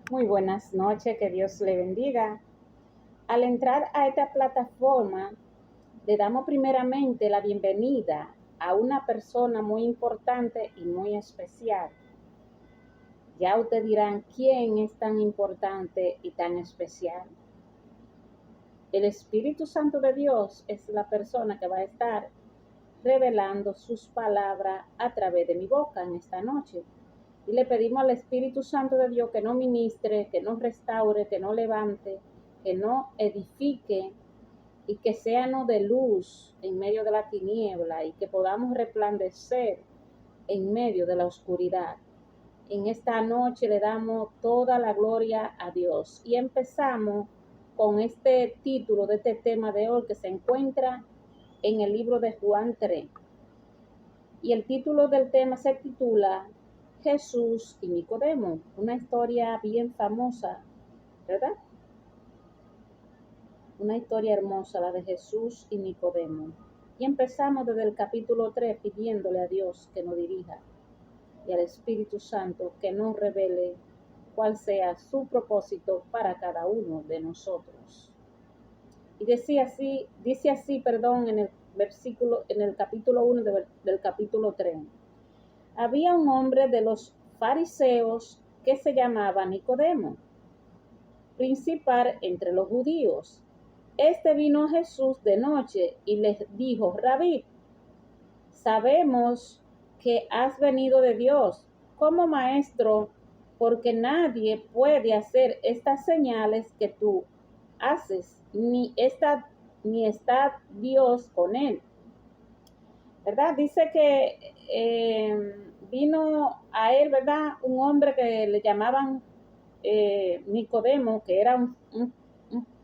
Muy buenas noches, que Dios le bendiga. Al entrar a esta plataforma, le damos primeramente la bienvenida a una persona muy importante y muy especial. Ya ustedes dirán quién es tan importante y tan especial. El Espíritu Santo de Dios es la persona que va a estar revelando sus palabras a través de mi boca en esta noche. Y le pedimos al Espíritu Santo de Dios que no ministre, que no restaure, que no levante, que no edifique y que seamos de luz en medio de la tiniebla y que podamos resplandecer en medio de la oscuridad. En esta noche le damos toda la gloria a Dios y empezamos con este título de este tema de hoy que se encuentra en el libro de Juan 3. Y el título del tema se titula Jesús y Nicodemo, una historia bien famosa, ¿verdad? Una historia hermosa, la de Jesús y Nicodemo. Y empezamos desde el capítulo 3 pidiéndole a Dios que nos dirija y al Espíritu Santo que nos revele cuál sea su propósito para cada uno de nosotros. Y dice así, en el capítulo 1 del capítulo 3. Había un hombre de los fariseos que se llamaba Nicodemo, principal entre los judíos. Este vino a Jesús de noche y les dijo: Rabí, sabemos que has venido de Dios como maestro, porque nadie puede hacer estas señales que tú haces, ni está Dios con él. ¿Verdad? Dice que vino a él, ¿verdad? Un hombre que le llamaban Nicodemo, que era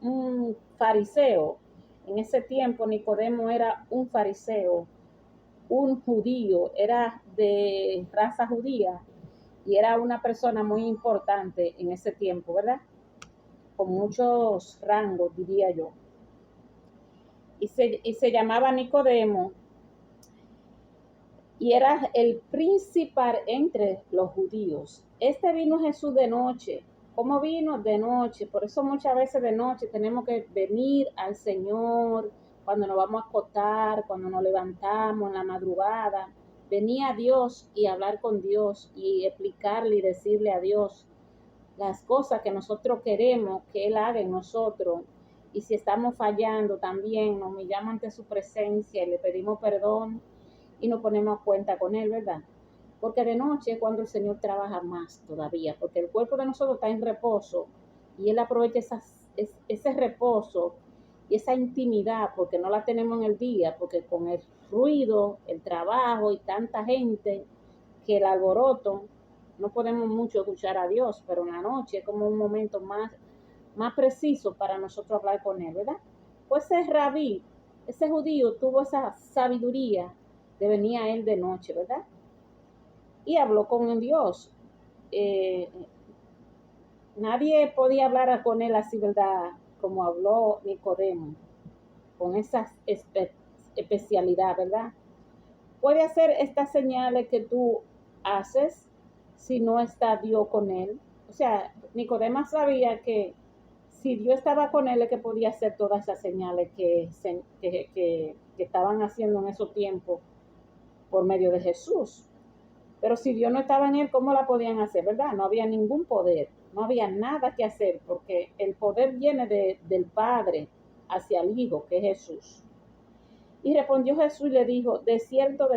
un fariseo. En ese tiempo Nicodemo era un fariseo, un judío, era de raza judía y era una persona muy importante en ese tiempo, ¿verdad? Con muchos rangos, diría yo. Y se llamaba Nicodemo y era el principal entre los judíos. Este vino Jesús de noche. ¿Cómo vino? De noche. Por eso muchas veces de noche tenemos que venir al Señor cuando nos vamos a acostar, cuando nos levantamos en la madrugada. Venir a Dios y hablar con Dios y explicarle y decirle a Dios las cosas que nosotros queremos que Él haga en nosotros. Y si estamos fallando también, nos humillamos ante su presencia y le pedimos perdón y nos ponemos a cuenta con Él, ¿verdad? Porque de noche es cuando el Señor trabaja más todavía, porque el cuerpo de nosotros está en reposo y Él aprovecha ese reposo y esa intimidad, porque no la tenemos en el día, porque con el ruido, el trabajo y tanta gente, que el alboroto, no podemos mucho escuchar a Dios, pero en la noche es como un momento más preciso para nosotros hablar con Él, ¿verdad? Pues ese rabí, ese judío tuvo esa sabiduría de venir a Él de noche, ¿verdad? Y habló con Dios. Eh, Nadie podía hablar con Él así, ¿verdad? Como habló Nicodemo, con esa especialidad, ¿verdad? Puede hacer estas señales que tú haces si no está Dios con él. O sea, Nicodemo sabía que si Dios estaba con él es que podía hacer todas esas señales que estaban haciendo en esos tiempos por medio de Jesús. Pero si Dios no estaba en él, ¿cómo la podían hacer, verdad? No había ningún poder, no había nada que hacer, porque el poder viene del Padre hacia el Hijo, que es Jesús. Y respondió Jesús y le dijo: de cierto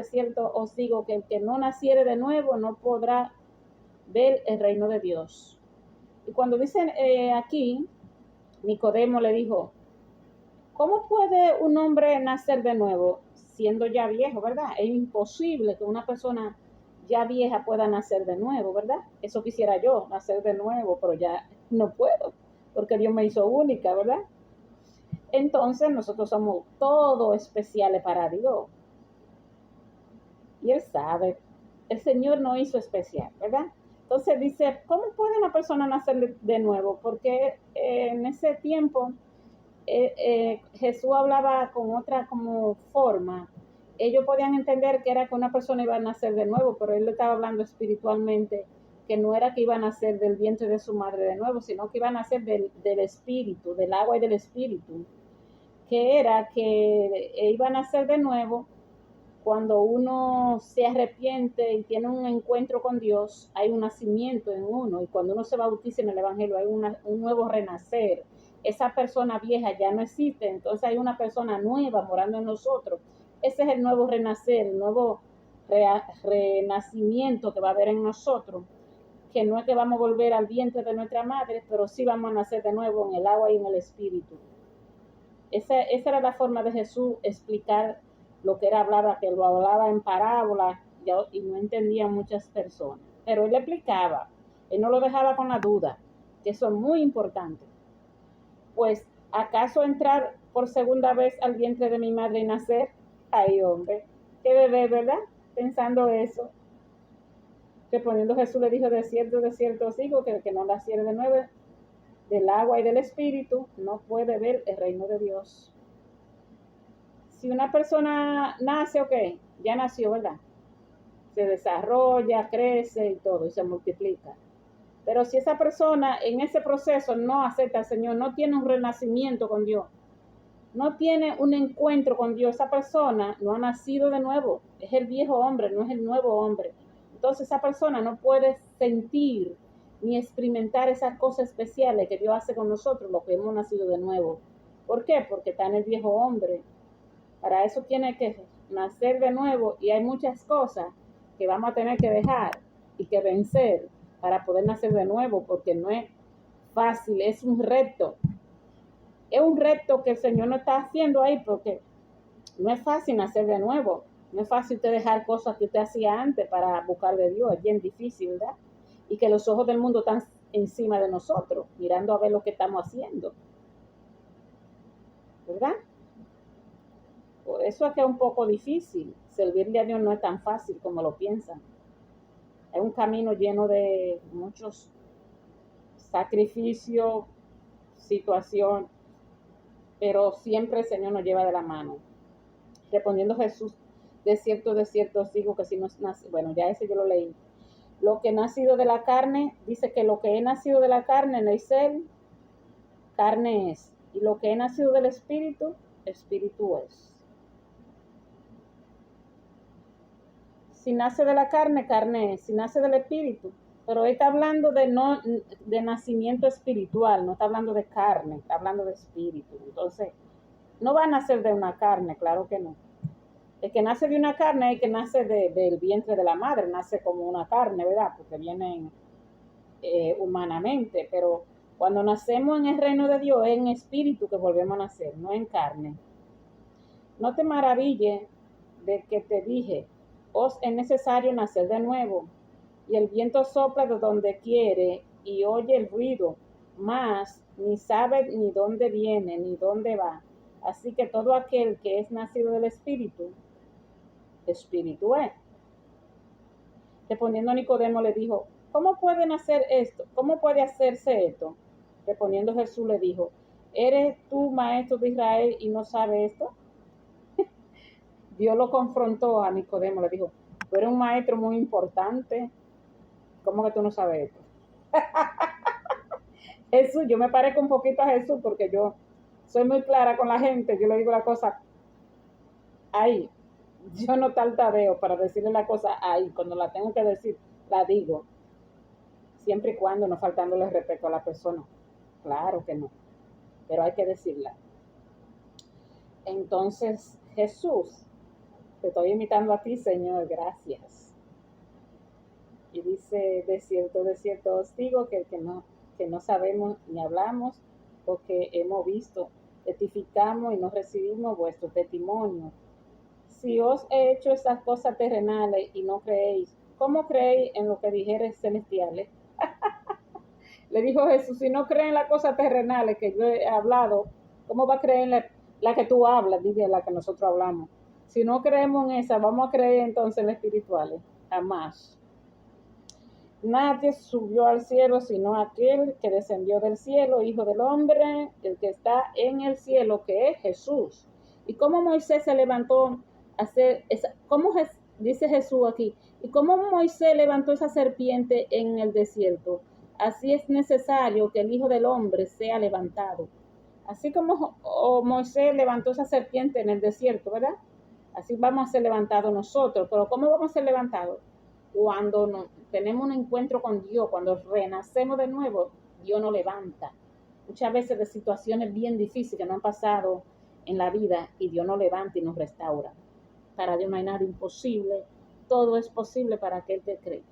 os digo que el que no naciere de nuevo no podrá ver el reino de Dios. Y cuando dicen aquí, Nicodemo le dijo: ¿cómo puede un hombre nacer de nuevo siendo ya viejo, verdad? Es imposible que una persona ya vieja pueda nacer de nuevo, ¿verdad? Eso quisiera yo, nacer de nuevo, pero ya no puedo, porque Dios me hizo única, ¿verdad? Entonces nosotros somos todos especiales para Dios. Y Él sabe, el Señor no hizo especial, ¿verdad? Entonces dice, ¿cómo puede una persona nacer de nuevo? Porque en ese tiempo Jesús hablaba con otra como forma. Ellos podían entender que era que una persona iba a nacer de nuevo, pero Él le estaba hablando espiritualmente que no era que iban a nacer del vientre de su madre de nuevo, sino que iban a nacer del espíritu, del agua y del espíritu, que era que iban a nacer de nuevo cuando uno se arrepiente y tiene un encuentro con Dios. Hay un nacimiento en uno, y cuando uno se bautiza en el Evangelio hay un nuevo renacer. Esa persona vieja ya no existe, entonces hay una persona nueva morando en nosotros. Ese es el nuevo renacer, el nuevo renacimiento que va a haber en nosotros, que no es que vamos a volver al vientre de nuestra madre, pero sí vamos a nacer de nuevo en el agua y en el espíritu. Esa era la forma de Jesús explicar lo que era hablaba, que lo hablaba en parábolas y no entendían muchas personas. Pero él le explicaba, él no lo dejaba con la duda, que eso es muy importante. Pues, ¿acaso entrar por segunda vez al vientre de mi madre y nacer? Ay, hombre, qué bebé, ¿verdad? Pensando eso. Respondiendo Jesús le dijo, de cierto os digo, que el que no naciere de nuevo del agua y del espíritu no puede ver el reino de Dios. Si una persona nace, ok, ya nació, ¿verdad? Se desarrolla, crece y todo, y se multiplica. Pero si esa persona en ese proceso no acepta al Señor, no tiene un renacimiento con Dios, no tiene un encuentro con Dios, esa persona no ha nacido de nuevo. Es el viejo hombre, no es el nuevo hombre. Entonces esa persona no puede sentir ni experimentar esas cosas especiales que Dios hace con nosotros, los que hemos nacido de nuevo. ¿Por qué? Porque está en el viejo hombre. Para eso tiene que nacer de nuevo, y hay muchas cosas que vamos a tener que dejar y que vencer para poder nacer de nuevo, porque no es fácil, es un reto. Es un reto que el Señor no está haciendo ahí, porque no es fácil nacer de nuevo. No es fácil usted dejar cosas que usted hacía antes para buscar de Dios. Es bien difícil, ¿verdad? Y que los ojos del mundo están encima de nosotros, mirando a ver lo que estamos haciendo, ¿verdad? Por eso es que es un poco difícil. Servirle a Dios no es tan fácil como lo piensan. Es un camino lleno de muchos sacrificios, situación, pero siempre el Señor nos lleva de la mano. Respondiendo Jesús, de cierto os digo que si no nace, bueno, ya ese yo lo leí. Lo que he nacido de la carne, dice que lo que he nacido de la carne, Neisel, carne es. Y lo que he nacido del espíritu, espíritu es. Si nace de la carne, carne es. Si nace del espíritu. Pero él está hablando de nacimiento espiritual, no está hablando de carne, está hablando de espíritu. Entonces, no va a nacer de una carne, claro que no. El que nace de una carne es el que nace del vientre de la madre, nace como una carne, ¿verdad? Porque vienen humanamente, pero cuando nacemos en el reino de Dios es en espíritu que volvemos a nacer, no en carne. No te maravilles de que te dije, os es necesario nacer de nuevo, y el viento sopla de donde quiere y oye el ruido, mas ni sabe ni dónde viene ni dónde va. Así que todo aquel que es nacido del espíritu, espíritu es. Respondiendo Nicodemo le dijo, ¿cómo pueden hacer esto? ¿Cómo puede hacerse esto? Respondiendo Jesús le dijo, ¿eres tú maestro de Israel y no sabes esto? Dios lo confrontó a Nicodemo, le dijo, tú eres un maestro muy importante, ¿cómo que tú no sabes esto? Jesús, yo me parezco un poquito a Jesús porque yo soy muy clara con la gente, yo le digo la cosa ahí, yo no tartadeo para decirle la cosa ahí, cuando la tengo que decir, la digo, siempre y cuando no faltándole respeto a la persona, claro que no, pero hay que decirla. Entonces, Jesús, te estoy imitando a ti, Señor, gracias. Y dice, de cierto os digo que no sabemos ni hablamos porque hemos visto, testificamos y no recibimos vuestro testimonio. Si os he hecho esas cosas terrenales y no creéis, ¿cómo creéis en lo que dijeres celestiales? Le dijo Jesús, si no creen en las cosas terrenales que yo he hablado, ¿cómo va a creer en la que tú hablas? Dice la que nosotros hablamos. Si no creemos en esa, ¿vamos a creer entonces en las espirituales? Jamás. Nadie subió al cielo sino aquel que descendió del cielo, Hijo del Hombre, el que está en el cielo, que es Jesús. ¿Y cómo Moisés se levantó a hacer esa? ¿Cómo dice Jesús aquí, y como Moisés levantó esa serpiente en el desierto, así es necesario que el Hijo del Hombre sea levantado. Así como Moisés levantó esa serpiente en el desierto, ¿verdad? Así vamos a ser levantados nosotros. Pero ¿cómo vamos a ser levantados? Cuando tenemos un encuentro con Dios, cuando renacemos de nuevo, Dios nos levanta. Muchas veces de situaciones bien difíciles que nos han pasado en la vida y Dios nos levanta y nos restaura. Para Dios no hay nada imposible, todo es posible para aquel que cree.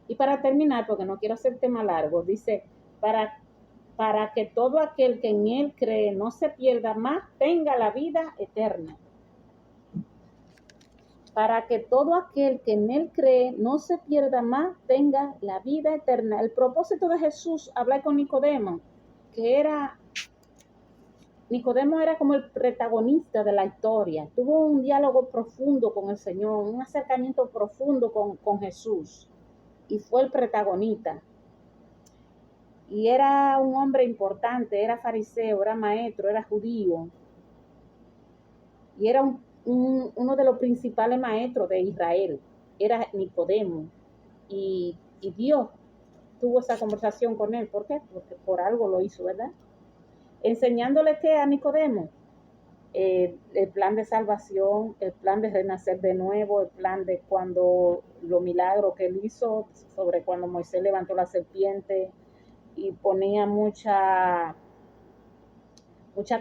Y para terminar, porque no quiero hacer tema largo, dice, para que todo aquel que en Él cree no se pierda más, tenga la vida eterna. Para que todo aquel que en Él cree no se pierda más, tenga la vida eterna. El propósito de Jesús, hablar con Nicodemo, Nicodemo era como el protagonista de la historia. Tuvo un diálogo profundo con el Señor, un acercamiento profundo con Jesús. Y fue el protagonista. Y era un hombre importante, era fariseo, era maestro, era judío. Y era uno de los principales maestros de Israel. Era Nicodemo. Y Dios tuvo esa conversación con él. ¿Por qué? Porque por algo lo hizo, ¿verdad? Enseñándole que a Nicodemo, el plan de salvación, el plan de renacer de nuevo, el plan de cuando los milagros que él hizo, sobre cuando Moisés levantó la serpiente y ponía mucha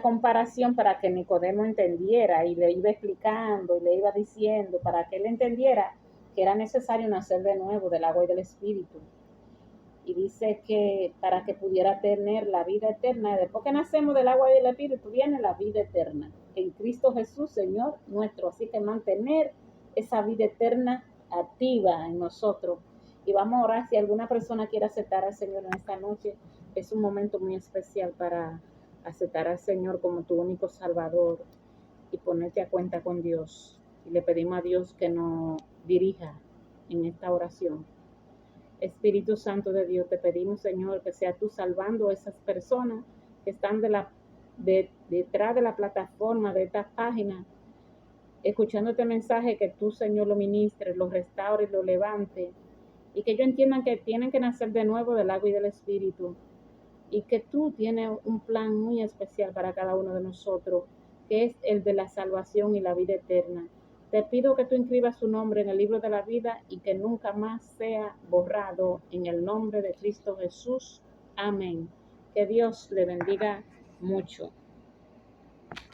comparación para que Nicodemo entendiera y le iba explicando y le iba diciendo para que él entendiera que era necesario nacer de nuevo del agua y del espíritu. Y dice que para que pudiera tener la vida eterna, después que nacemos del agua y del espíritu, viene la vida eterna en Cristo Jesús, Señor nuestro. Así que mantener esa vida eterna activa en nosotros. Y vamos a orar. Si alguna persona quiere aceptar al Señor en esta noche, es un momento muy especial para aceptar al Señor como tu único Salvador y ponerte a cuenta con Dios. Y le pedimos a Dios que nos dirija en esta oración. Espíritu Santo de Dios, te pedimos, Señor, que sea tú salvando a esas personas que están detrás de la plataforma de esta página, escuchando este mensaje, que tú, Señor, lo ministres, lo restaures, lo levantes, y que ellos entiendan que tienen que nacer de nuevo del agua y del Espíritu, y que tú tienes un plan muy especial para cada uno de nosotros, que es el de la salvación y la vida eterna. Te pido que tú inscribas su nombre en el libro de la vida y que nunca más sea borrado, en el nombre de Cristo Jesús. Amén. Que Dios le bendiga mucho.